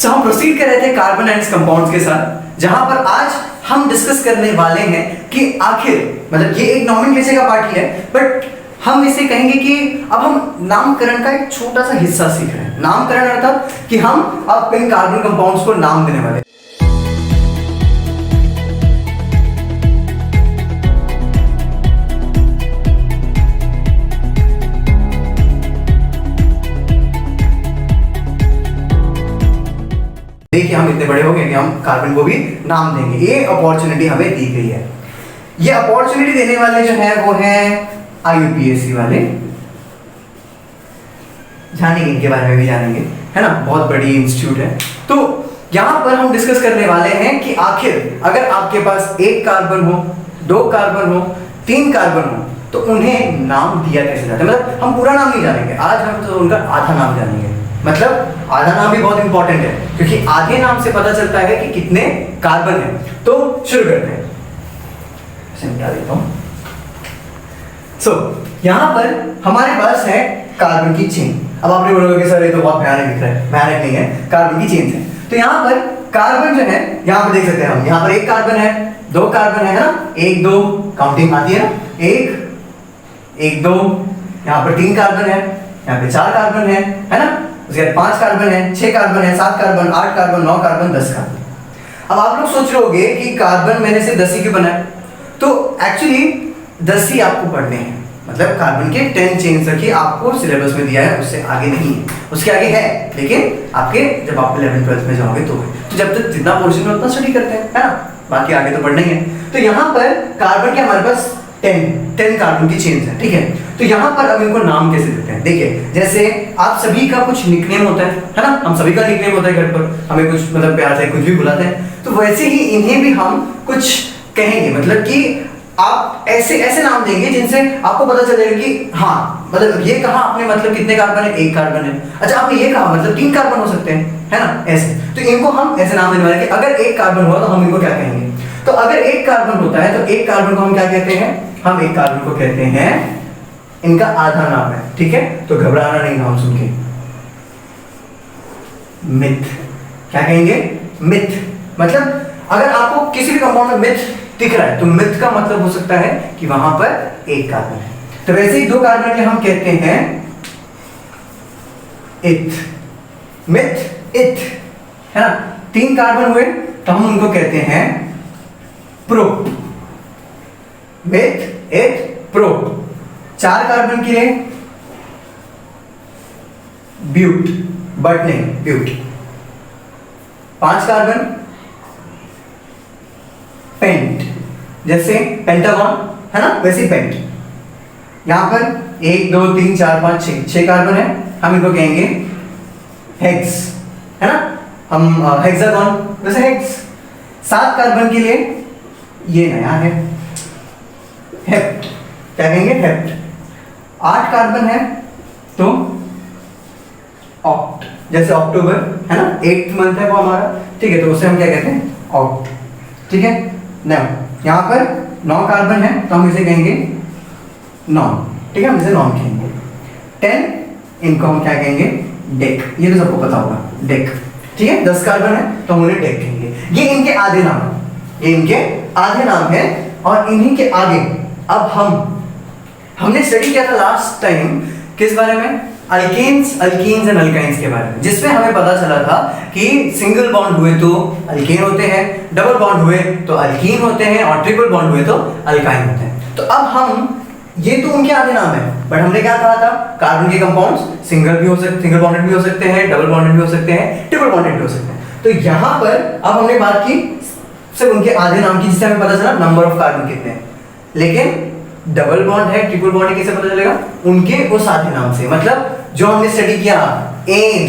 हम प्रोसीड कर रहे थे कार्बन एंड कंपाउंड्स के साथ, जहां पर आज हम डिस्कस करने वाले हैं कि आखिर मतलब ये एक नॉमेनक्लेचर का पार्ट ही है, बट हम इसे कहेंगे कि अब हम नामकरण का एक छोटा सा हिस्सा सीख रहे हैं। नामकरण अर्थात कि हम अब इन कार्बन कंपाउंड्स को नाम देने वाले हैं। देखिए हम इतने बड़े हो गए कि हम कार्बन को भी नाम देंगे, ये अपॉर्चुनिटी हमें दी गई है। ये अपॉर्चुनिटी देने वाले जो है वो है IUPAC वाले, जानेंगे इनके बारे में भी जानेंगे, है ना, बहुत बड़ी इंस्टीट्यूट है। तो यहां पर हम डिस्कस करने वाले हैं कि आखिर अगर आपके पास एक कार्बन हो, दो कार्बन हो, तीन कार्बन हो, तो उन्हें नाम दिया कैसे जाता है। मतलब हम पूरा नाम नहीं जानेंगे आज, हम तो उनका आधा नाम जानेंगे। मतलब आधा नाम भी बहुत इंपॉर्टेंट है, क्योंकि आधे नाम से पता चलता है कि कितने कार्बन हैं। तो शुरू करते हैं, समझा देता हूं। यहां पर हमारे पास है कार्बन की चेन। अब आपने बोलोगे कि सर ये तो बहुत भयानक दिख रहा है, भयानक नहीं है, कार्बन की चेन है। तो यहां पर कार्बन जो है, यहां पर देख सकते हैं हम, यहां पर एक कार्बन है, दो कार्बन है ना, एक दो काउंटिंग आती है ना, एक दो, यहां पर तीन कार्बन है, यहां पे चार कार्बन है ना, उसके बाद 5 कार्बन है, 6 कार्बन है, 7 कार्बन, 8 कार्बन, 9 कार्बन, 10 कार्बन। अब आप लोग सोच रहे होंगे कि कार्बन मैंने से 10 ही क्यों बनाया। तो एक्चुअली 10 ही आपको पढ़ने हैं, मतलब कार्बन के 10 चेन्स रखिए, आपको सिलेबस में दिया है, उससे आगे नहीं है, उसके आगे है, लेकिन आपके जब आप 11th 12th में जाओगे तो जब तक जितना पोर्शन है उतना स्टडी करते हैं, है ना, बाकी आगे तो पढ़ना ही है। तो यहाँ पर कार्बन के हमारे पास 10 कार्बन की चेन्स है, ठीक है। तो यहाँ पर अब इनको नाम कैसे देते हैं, देखिए जैसे आप सभी का कुछ निकनेम होता है ना, हम सभी का निकनेम होता है घर पर, हमें कुछ मतलब प्यार से कुछ भी बुलाते हैं, तो वैसे ही इन्हें भी हम कुछ कहेंगे, मतलब कि आप ऐसे ऐसे नाम देंगे जिनसे आपको पता चलेगा कि हाँ, मतलब ये कहा आपने, मतलब कितने कार्बन है, एक कार्बन है, अच्छा आपने ये कहा मतलब 3 कार्बन हो सकते हैं, है ना, ऐसे। तो इनको हम ऐसे नाम देने वाले कि अगर एक कार्बन हुआ तो हम इनको क्या कहेंगे। तो अगर एक कार्बन होता है तो एक कार्बन को हम क्या कहते हैं, हम एक कार्बन को कहते हैं, इनका आधा नाम है, ठीक है। तो घबराना नहीं नाम सुन के, मिथ। क्या कहेंगे, मिथ। मतलब अगर आपको किसी भी कंपाउंड में मिथ दिख रहा है तो मिथ का मतलब हो सकता है कि वहां पर एक कार्बन है। तो वैसे ही दो कार्बन के हम कहते हैं इथ, मिथ, इथ, है ना। 3 कार्बन हुए तो हम उनको कहते हैं प्रो, मिथ, इथ, प्रो। 4 कार्बन के लिए ब्यूट, बट नहीं, ब्यूट। 5 कार्बन पेंट, जैसे पेंटागन है ना, वैसे पेंट। यहां पर 1 2 3 4 5 6 कार्बन है, हम इनको कहेंगे हेक्स, है ना, हम हेक्सागन, वैसे हेक्स। 7 कार्बन के लिए ये नया है, हेप्ट। क्या कहेंगे, हेप्ट। 8 कार्बन है तो ऑक्ट, जैसे अक्टूबर है ना, 8th मंथ है वो हमारा, ठीक है, तो उसे हम क्या कहते हैं, ऑक्ट, ठीक है। यहाँ पर 9 कार्बन है तो हम इसे कहेंगे नॉन, ठीक है, हम इसे नॉन कहेंगे। 10 इनको हम क्या कहेंगे, डेक, ये तो सबको पता होगा, डेक, ठीक है। 10 कार्बन है तो हम उन्हें डेक कहेंगे। ये इनके आधे नाम है, ये इनके आधे नाम है। और इन्हीं के आगे अब हमने स्टडी किया था लास्ट टाइम किस बारे में, अल्केन्स एंड अल्काइंस के बारे में, जिसमें हमें पता चला था कि सिंगल बॉन्ड हुए तो अल्केन होते हैं, डबल बॉन्ड हुए तो अल्कीन होते हैं, और ट्रिपल बॉन्ड हुए तो अल्काइन होते हैं। तो अब हम, ये तो उनके आधे नाम है, बट हमने क्या कहा था, कार्बन के कंपाउंड्स सिंगल बॉन्डेड भी हो सकते हैं, डबल बॉन्डेड भी हो सकते हैं, ट्रिपल बॉन्डेड भी हो सकते हैं। तो यहाँ पर अब हमने बात की सिर्फ उनके आधे नाम की, जिससे हमें पता चला नंबर ऑफ कार्बन कितने हैं। लेकिन डबल बॉन्ड है, ट्रिपल बॉन्ड है, कैसे पता चलेगा, उनके उस आधे नाम से। मतलब जो हमने स्टडी किया एन,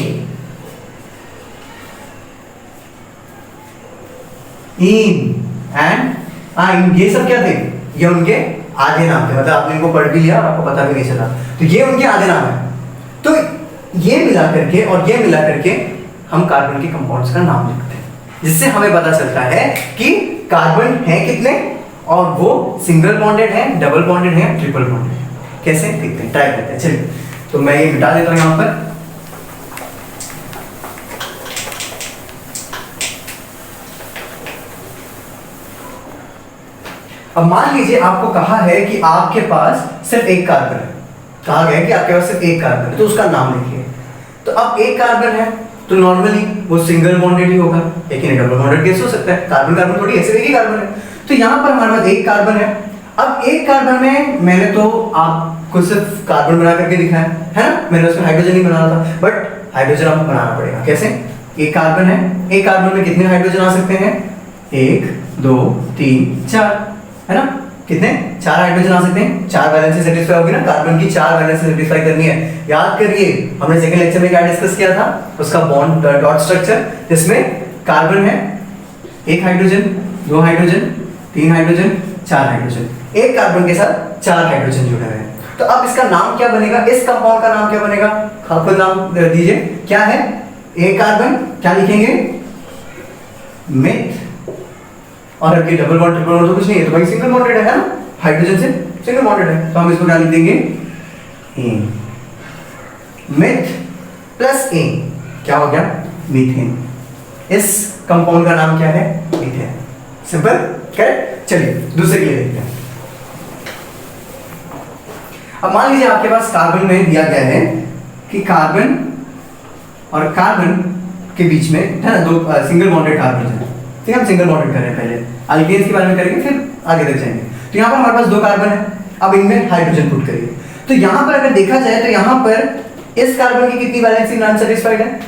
इन एंड आइन, ये सब क्या थे, ये उनके आधे नाम थे। मतलब आपने इनको पढ़ भी लिया और आपको पता भी नहीं चला, तो ये उनके आधे नाम है। तो ये मिला करके और ये मिला करके हम कार्बन के कंपाउंड्स का नाम लिखते हैं, जिससे हमें पता चलता है कि कार्बन है कितने, और वो सिंगल बॉन्डेड है, डबल बॉन्डेड है, ट्रिपल बॉन्डेड है। कैसे देखते हैं, ट्राई करते हैं। चलिए, तो मैं ये मिटा देता हूं यहां पर। अब मान लीजिए आपको कहा है कि आपके पास सिर्फ एक कार्बन है, कहा गया है कि आपके पास सिर्फ एक कार्बन है, तो उसका नाम लिखिए। तो अब एक कार्बन है तो नॉर्मली वो सिंगल बॉन्डेड ही होगा, लेकिन डबल बॉन्डेड कैसे हो सकता है? कार्बन कार्बन थोड़ी, ऐसे एक ही कार्बन है। तो यहाँ पर हमारे पास एक कार्बन है। अब एक कार्बन में मैंने तो आपको सिर्फ कार्बन बना करके दिखाया है ना, मैंने उसमें हाइड्रोजन नहीं बनाना था, बट हाइड्रोजन आपको बनाना पड़ेगा। कैसे? एक कार्बन है, एक कार्बन में कितने हाइड्रोजन आ सकते हैं? 1 2 3 4, है ना? कितने? 4 हाइड्रोजन आ सकते हैं। 4 वैलेंसी सेटिस्फाई होगी ना, कार्बन की 4 वैलेंसी सेटिस्फाई करनी है। याद करिए हमने सेकंड लेक्चर में क्या डिस्कस किया था, उसका बॉन्ड डॉट स्ट्रक्चर, जिसमें कार्बन है 1 हाइड्रोजन, 2 हाइड्रोजन, 3 हाइड्रोजन, 4 हाइड्रोजन, एक कार्बन के साथ 4 हाइड्रोजन जुड़े हुए हैं। तो अब इसका नाम क्या बनेगा? इस कंपाउंड का नाम क्या बनेगा? खुद नाम दीजिए, क्या है? एक कार्बन, क्या लिखेंगे? मिथ। और अब ये डबल बॉन्ड ट्रिपल बॉन्ड तो कुछ नहीं है, तो भाई सिंगल बॉन्डेड है ना, हाइड्रोजन से सिंगल बॉन्डेड है, तो हम इसको क्या लिख देंगे? मिथ प्लस ए, क्या हो गया? मीथेन। इस कंपाउंड का नाम क्या है? मीथेन। Simple, correct. चलिए दूसरे के लिए देखते हैं। अब मान लीजिए आपके पास कार्बन में दिया गया है कि कार्बन और कार्बन के बीच में है ना, 2 सिंगल बॉन्डेड कार्बन है। ठीक है, हम सिंगल बॉन्डेड कर रहे हैं, पहले अल्केन्स के बारे में करेंगे, फिर आगे तक जाएंगे। तो यहाँ पर हमारे पास 2 कार्बन है, अब इनमें हाइड्रोजन पुट करिए। तो यहाँ पर अगर देखा जाए तो यहाँ पर इस कार्बन की कितनी वैलेंसी नॉन सेटिस्फाइड है?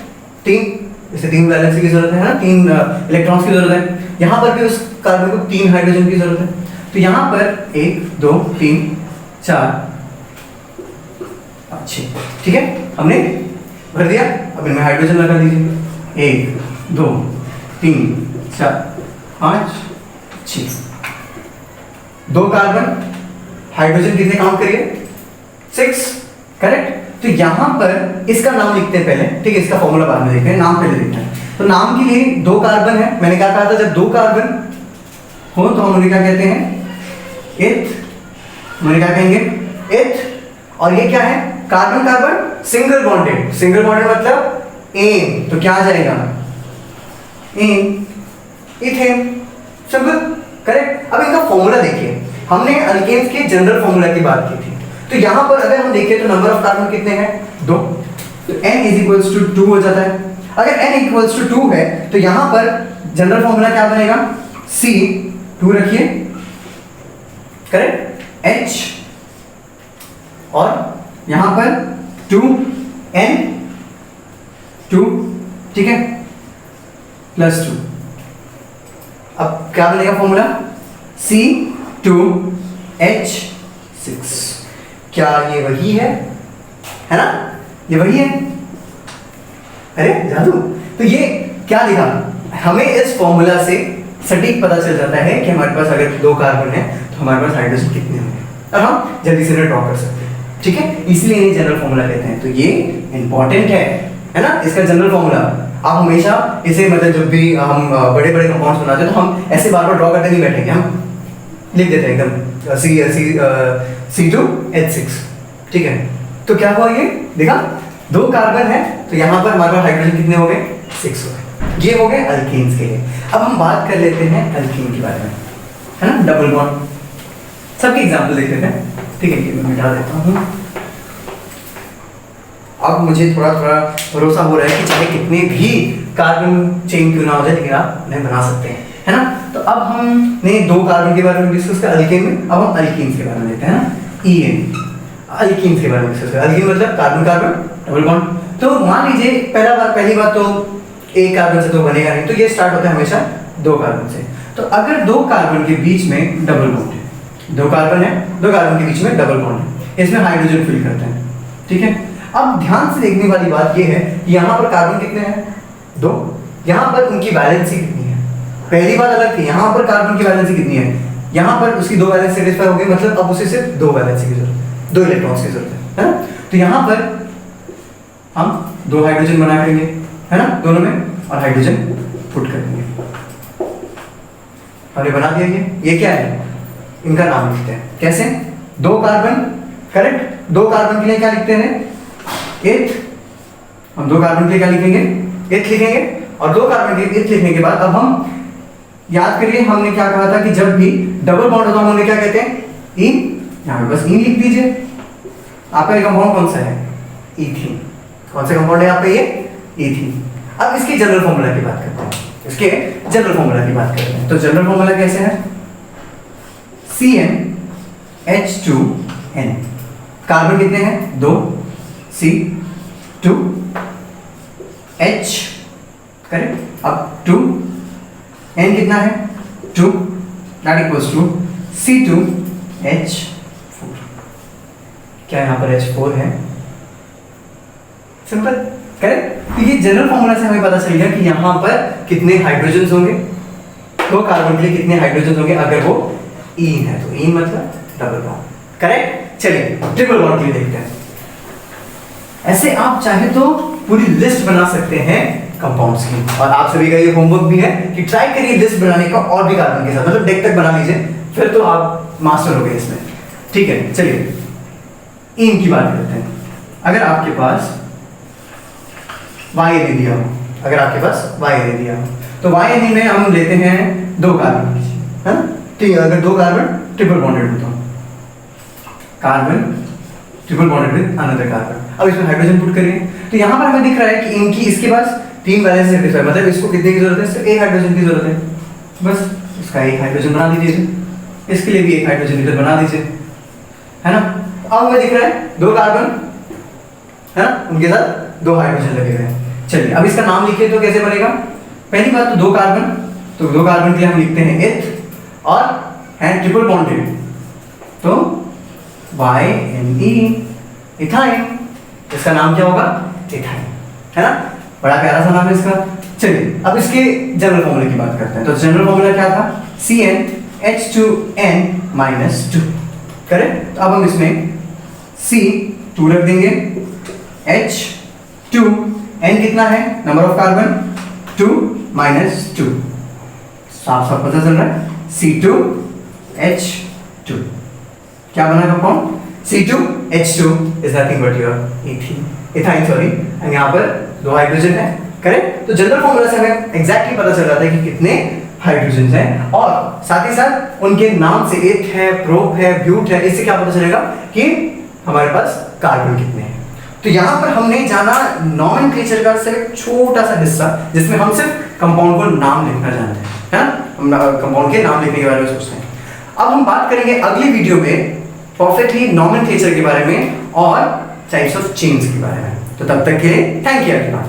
3, इसे 3 वैलेंसी की जरूरत है ना, 3 इलेक्ट्रॉन्स की जरूरत है। यहाँ पर भी उस कार्बन को 3 हाइड्रोजन की जरूरत है। तो यहाँ पर 1 2 3 4 अच्छे, ठीक है, हमने भर दिया। अब इनमें हाइड्रोजन लगा दीजिए, 1 2 3 4 5 6, 2 कार्बन, हाइड्रोजन कितने काउंट करिए? 6, करेक्ट। तो यहां पर इसका नाम लिखते हैं पहले, ठीक है, इसका फॉर्मूला बाद में देखते हैं, नाम पहले देखते हैं। तो नाम के लिए 2 कार्बन है, मैंने क्या कहा था, जब 2 कार्बन हो तो हम उन्हें क्या कहते हैं? एथ। उन्हें क्या कहेंगे? एथ। और ये क्या है? Carbon carbon single bonded, single bonded मतलब एन, तो क्या आ जाएगा? एन, इथेन। Simple, correct. अब इनका फॉर्मूला देखिए, हमने अल्केन्स के जनरल फॉर्मूला की बात की थी। तो यहां पर अगर हम देखें तो नंबर ऑफ कार्बन कितने हैं? 2, तो n = 2 हो जाता है। अगर n = 2 है तो यहां पर जनरल फॉर्मूला क्या बनेगा? C2 रखिए, करेक्ट, H, और यहां पर 2n2, ठीक है, +2। अब क्या बनेगा फॉर्मूला? C2H6। क्या ये वही है ना? ये वही है। अरे जादू, तो ये क्या लिखा? हमें इस फॉर्मूला से सटीक पता चल जाता है कि हमारे पास अगर 2 कार्बन है तो हमारे पास हाइड्रोजन कितने होंगे, और हम जल्दी से ड्रॉ कर सकते हैं, ठीक है। इसलिए इन्हें जनरल फॉर्मूला कहते हैं। तो ये इंपॉर्टेंट है ना, इसका जनरल फॉर्मूला। आप हमेशा इसे मतलब जब भी हम बड़े बड़े कंपाउंड्स बनाते हैं तो हम ऐसे बार बार ड्रॉ करते नहीं बैठेंगे, हम लिख देते हैं एकदम C2H6, ठीक है। तो क्या हुआ, ये देखा 2 कार्बन है तो यहाँ पर हमारे पास हाइड्रोजन कितने हो गए? 6 हो गए। ये हो गए अल्केन्स के लिए। अब हम बात कर लेते हैं अल्कीन के बारे में, है ना, डबल बॉन्ड। सबके एग्जाम्पल देख लेते हैं, ठीक है। ये मैं मिटा देता हूँ। अब मुझे थोड़ा थोड़ा भरोसा हो रहा है कि चाहे कितने भी कार्बन चेन क्यों ना हो जाए, लेकिन आप उन्हें बना सकते हैं, है ना। तो अब हमने 2 कार्बन के बारे में डिस्कस किया अल्केन में, अब हम अल्कीन्स के बारे में लेते हैं ना, EN। अल्कीन्स के बारे में डिस्कस करें। अल्कीन मतलब कार्बन कार्बन डबल बॉन्ड। तो मान लीजिए पहली बात तो एक कार्बन से तो बनेगा नहीं, तो ये स्टार्ट होता है हमेशा 2 कार्बन से। तो अगर 2 कार्बन के बीच में डबल बॉन्ड है, 2 कार्बन है, 2 कार्बन के बीच में डबल बॉन्ड है, इसमें हाइड्रोजन फिल करते हैं, ठीक है। अब ध्यान से देखने वाली बात ये है कि यहाँ पर कार्बन कितने हैं? 2। यहाँ पर उनकी वैलेंसी कितनी है? पहली बात अलग थी, यहाँ पर कार्बन की वैलेंसी कितनी है? यहाँ पर उसकी 2 वैलेंसी सेटिस्फाई हो गई, मतलब अब उसे सिर्फ 2 वैलेंसी की जरूरत है, 2 इलेक्ट्रॉन्स की जरूरत है ना। तो यहाँ पर हम 2 हाइड्रोजन बना करेंगे, है ना, दोनों में, और हाइड्रोजन पुट करेंगे। हमने बना दिया ये क्या है? इनका नाम लिखते हैं। कैसे? 2 कार्बन, करेक्ट। 2 कार्बन के लिए क्या लिखते हैं? एथ। हम 2 कार्बन के लिए क्या लिखेंगे? एथ लिखेंगे। और 2 कार्बन के लिए एथ लिखने के बाद अब हम याद करिए हमने क्या कहा था कि जब भी डबल बॉन्ड होता है हमने क्या कहते हैं, इन। यहाँ पे बस इन लिख दीजिए। आपका ये कंपाउंड कौन सा है, ईथीन। कौन सा कंपाउंड है यहाँ पे, ये ईथीन। अब इसके जनरल फॉर्मूला की बात करते हैं, इसके जनरल फॉर्मूला की बात करते हैं। तो जनरल फॉर्मूला कैसे है, CnH2n। कार्बन कितने हैं, 2, C2H, करेक्ट। अब 2, N कितना है, 2, दैट इक्वल्स टू C2H4। क्या यहाँ पर H4 है, सिंपल, करेक्ट। तो ये जनरल फॉर्मूला से हमें पता चल गया कि यहाँ पर कितने हाइड्रोजन होंगे, तो कार्बन के लिए कितने हाइड्रोजन होंगे अगर वो ईन है, तो ईन मतलब डबल बॉन्ड, करेक्ट। चलिए ट्रिपल बॉन्ड के लिए देखते हैं। ऐसे आप चाहे तो पूरी लिस्ट बना सकते हैं कंपाउंड्स की, और आप सभी का ये होमवर्क भी है कि ट्राई करिए लिस्ट बनाने का, और भी कार्बन के साथ, मतलब डेक तक बना लीजिए, फिर तो आप मास्टर हो गए इसमें, ठीक है। चलिए ईन की बात करते हैं। अगर आपके पास YN दिया हो, अगर आपके पास YN दिया हो, तो YN में हम लेते हैं 2 कार्बन, है ना। ठीक है, अगर 2 कार्बन ट्रिपल बॉन्डेड होता हो, carbon triple bonded with another carbon, अब इसमें हाइड्रोजन पुट करिए, तो यहाँ पर हमें दिख रहा है कि इनकी, इसके पास 3 वैलेंस सेटिस्फाई, मतलब इसको कितने की जरूरत है, सिर्फ 1 हाइड्रोजन की जरूरत है, बस इसका 1 हाइड्रोजन बना दीजिए, इसके लिए भी 1 हाइड्रोजन इधर बना दीजिए, है ना। अब हमें दिख रहा है 2 कार्बन, है ना, उनके साथ 2 हाइड्रोजन लगे हुए हैं। चलिए अब इसका नाम लिखिए तो कैसे बनेगा, पहली बात तो 2 कार्बन, तो 2 कार्बन के लिए हम लिखते हैं एथ, और है ट्रिपल बॉन्डेड, तो YNE, इथाइन। इसका नाम क्या होगा, इथाइन, है ना, बड़ा प्यारा सा नाम है इसका। चलिए अब इसके जनरल फॉर्मूले की बात करते हैं। तो जनरल फॉर्मूला क्या था, CnH2n-2, करेक्ट। तो अब हम इसमें C2 रख देंगे, H2, N कितना है, नंबर ऑफ कार्बन 2 - 2, साफ साफ पता चल रहा है, C2H2। क्या बना compound, C2H2 is nothing but your ethyne, sorry, and यहाँ पर 2 हाइड्रोजन है, करेक्ट। तो जनरल फॉर्मूला से हमें एग्जैक्टली पता चल रहा था कि कितने हाइड्रोजन हैं, और साथ ही साथ उनके नाम से एथ है, प्रोप है, ब्यूट है, इससे क्या पता चलेगा कि हमारे पास कार्बन कितने हैं। तो यहाँ पर हमने जाना नॉमेनक्लेचर का सिर्फ एक छोटा सा हिस्सा, जिसमें हम सिर्फ कंपाउंड को नाम लिखना जानते हैं, है ना, हम कंपाउंड के नाम लिखने के बारे में सोचते हैं। अब हम बात करेंगे अगली वीडियो में परफेक्टली नॉमेनक्लेचर के बारे में और टाइप्स ऑफ चेन्स के बारे में। तो तब तक के लिए थैंक यू एवरीवन।